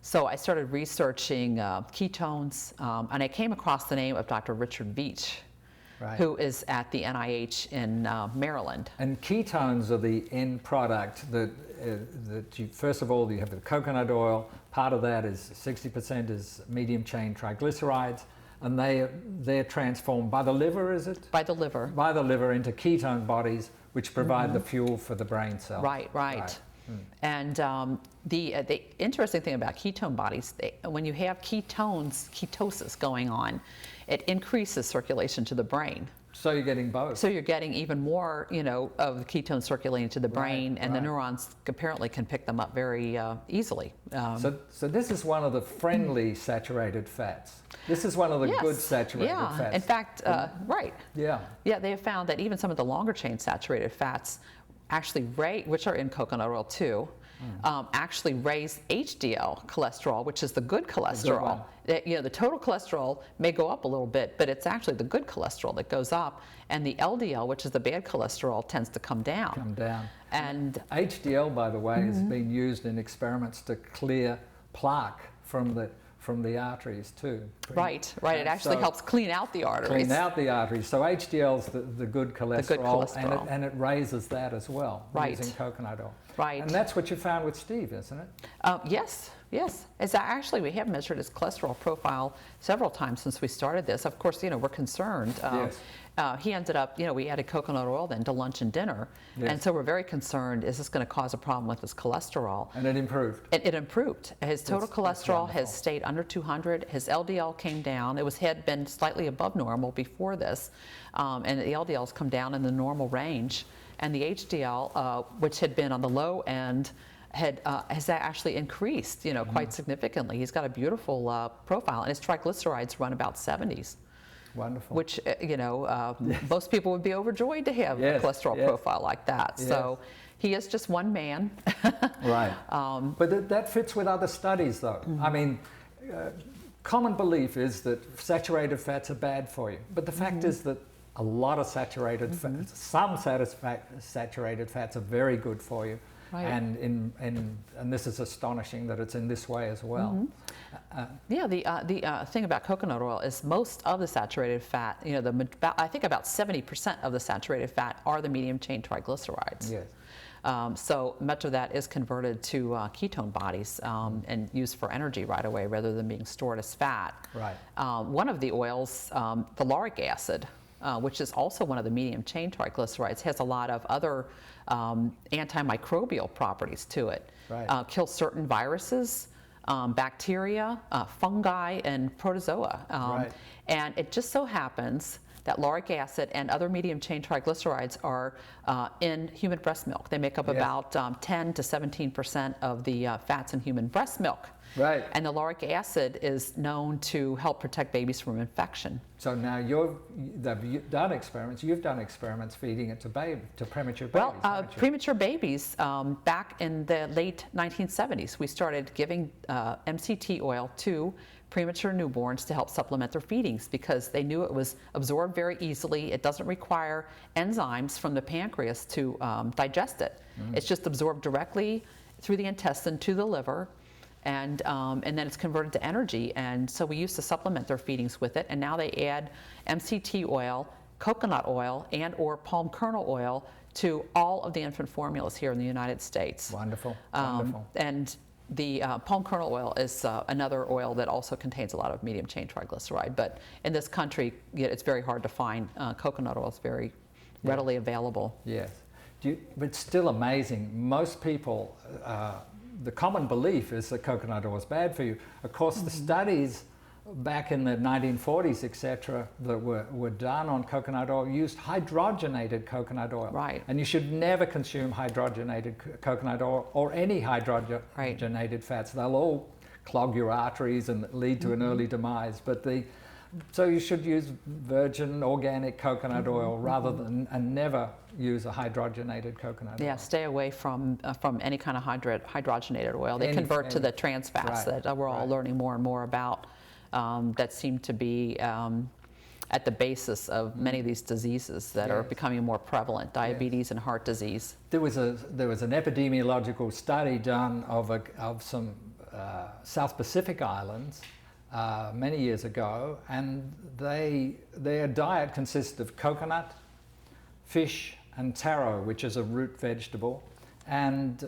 So I started researching ketones, and I came across the name of Dr. Richard Veach, Right. who is at the NIH in Maryland. And ketones are the end product that you, first of all, you have the coconut oil. Part of that is 60% is medium chain triglycerides, and they're transformed by the liver, is it? By the liver. By the liver into ketone bodies, which provide the fuel for the brain cells. Right. And the interesting thing about ketone bodies, when you have ketosis going on, it increases circulation to the brain. So you're getting both. So you're getting even more, of the ketones circulating to the brain, and the neurons apparently can pick them up very easily. So this is one of the friendly saturated fats. This is one of the good saturated fats. In fact, right. Yeah. Yeah, they have found that even some of the longer chain saturated fats actually which are in coconut oil too, actually raise HDL cholesterol, which is the good cholesterol. The total cholesterol may go up a little bit, but it's actually the good cholesterol that goes up, and the LDL, which is the bad cholesterol, tends to come down. And HDL, by the way, has been used in experiments to clear plaque from the arteries too. Right. It actually helps clean out the arteries. So HDL's the good cholesterol, and it raises that as well using coconut oil. Right. And that's what you found with Steve, isn't it? Yes. It's actually, we have measured his cholesterol profile several times since we started this. Of course, we're concerned. He ended up, we added coconut oil then to lunch and dinner. And so we're very concerned, is this going to cause a problem with his cholesterol? And it improved. It improved. His total cholesterol has stayed under 200. His LDL came down. Had been slightly above normal before this. And the LDL's come down in the normal range. And the HDL, which had been on the low end, has actually increased, quite significantly. He's got a beautiful profile, and his triglycerides run about 70s. Wonderful. Which, most people would be overjoyed to have a cholesterol profile like that. So he is just one man. Right. But that fits with other studies, though. I mean, common belief is that saturated fats are bad for you. But the fact is that a lot of saturated fats, some saturated fats are very good for you. Right. And this is astonishing that it's in this way as well. The thing about coconut oil is most of the saturated fat, I think about 70% of the saturated fat are the medium chain triglycerides. Yes. So much of that is converted to ketone bodies and used for energy right away rather than being stored as fat. Right. One of the oils, the lauric acid, which is also one of the medium chain triglycerides, has a lot of other antimicrobial properties to it. Right. Kills certain viruses, bacteria, fungi, and protozoa. Right. And it just so happens that lauric acid and other medium chain triglycerides are in human breast milk. They make up about 10 to 17% of the fats in human breast milk. Right. And the lauric acid is known to help protect babies from infection. So now you've done experiments feeding it to premature babies. Well, premature babies, back in the late 1970s, we started giving MCT oil to premature newborns to help supplement their feedings because they knew it was absorbed very easily. It doesn't require enzymes from the pancreas to digest it. It's just absorbed directly through the intestine to the liver. And then it's converted to energy. And so we used to supplement their feedings with it. And now they add MCT oil, coconut oil, and or palm kernel oil to all of the infant formulas here in the United States. Wonderful. And the palm kernel oil is another oil that also contains a lot of medium chain triglyceride. But in this country, it's very hard to find. Coconut oil is very readily available. Yes. But it's still amazing. Most people... the common belief is that coconut oil is bad for you. Of course, the studies back in the 1940s, etc., that were done on coconut oil used hydrogenated coconut oil. Right. And you should never consume hydrogenated coconut oil or any hydrogenated fats. They'll all clog your arteries and lead to an early demise. So you should use virgin organic coconut oil rather than, and never use a hydrogenated coconut oil. Yeah, stay away from any kind of hydrogenated oil. They convert to the trans fats that we're all learning more and more about that seem to be at the basis of many of these diseases that are becoming more prevalent, diabetes and heart disease. There was an epidemiological study done of some South Pacific Islands many years ago, and their diet consisted of coconut, fish, and taro, which is a root vegetable, and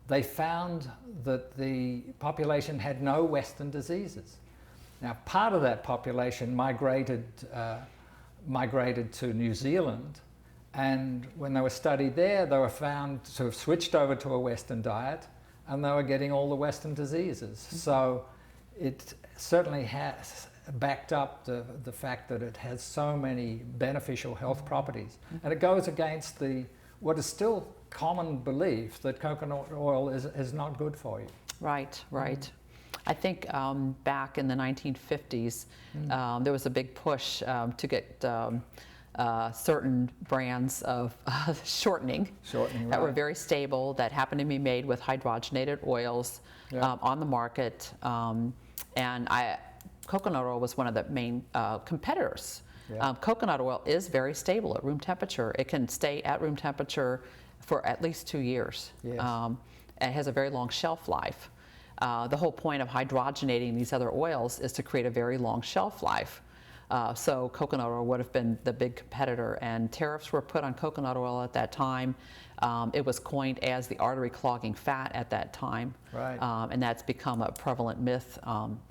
they found that the population had no Western diseases. Now, part of that population migrated to New Zealand, and when they were studied there, they were found to have switched over to a Western diet, and they were getting all the Western diseases. So it certainly has backed up the fact that it has so many beneficial health properties. And it goes against what is still common belief that coconut oil is not good for you. Right, right. I think back in the 1950s, there was a big push to get certain brands of shortening that were very stable, that happened to be made with hydrogenated oils on the market. And coconut oil was one of the main competitors. Coconut oil is very stable at room temperature. It can stay at room temperature for at least 2 years. Yes. It has a very long shelf life. The whole point of hydrogenating these other oils is to create a very long shelf life. So coconut oil would have been the big competitor, and tariffs were put on coconut oil at that time. It was coined as the artery clogging fat at that time. Right. And that's become a prevalent myth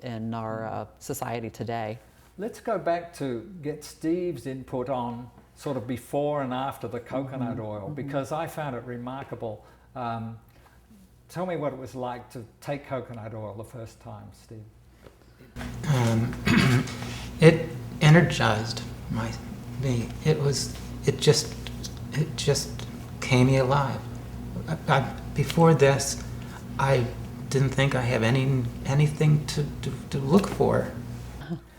in our society today. Let's go back to get Steve's input on sort of before and after the coconut oil, because I found it remarkable. Tell me what it was like to take coconut oil the first time, Steve. It energized me. It just came me alive. Before this, I didn't think I have anything to look for.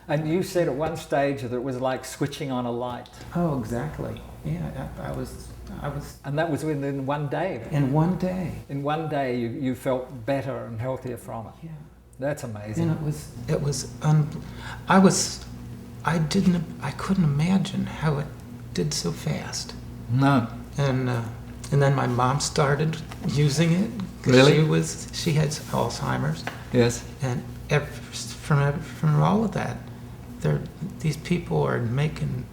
And you said at one stage that it was like switching on a light. Oh, exactly. Yeah, I was. And that was within 1 day. In 1 day. In 1 day, you felt better and healthier from it. Yeah. That's amazing. And I couldn't imagine how it did so fast. No. And then my mom started using it. Really? She had Alzheimer's. Yes. And from all of that, these people are making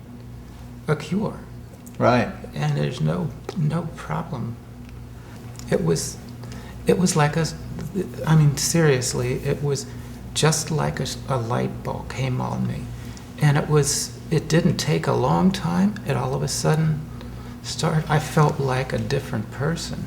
a cure. Right. And there's no problem. It was like seriously, it was just like a light bulb came on me. And it didn't take a long time. It all of a sudden I felt like a different person.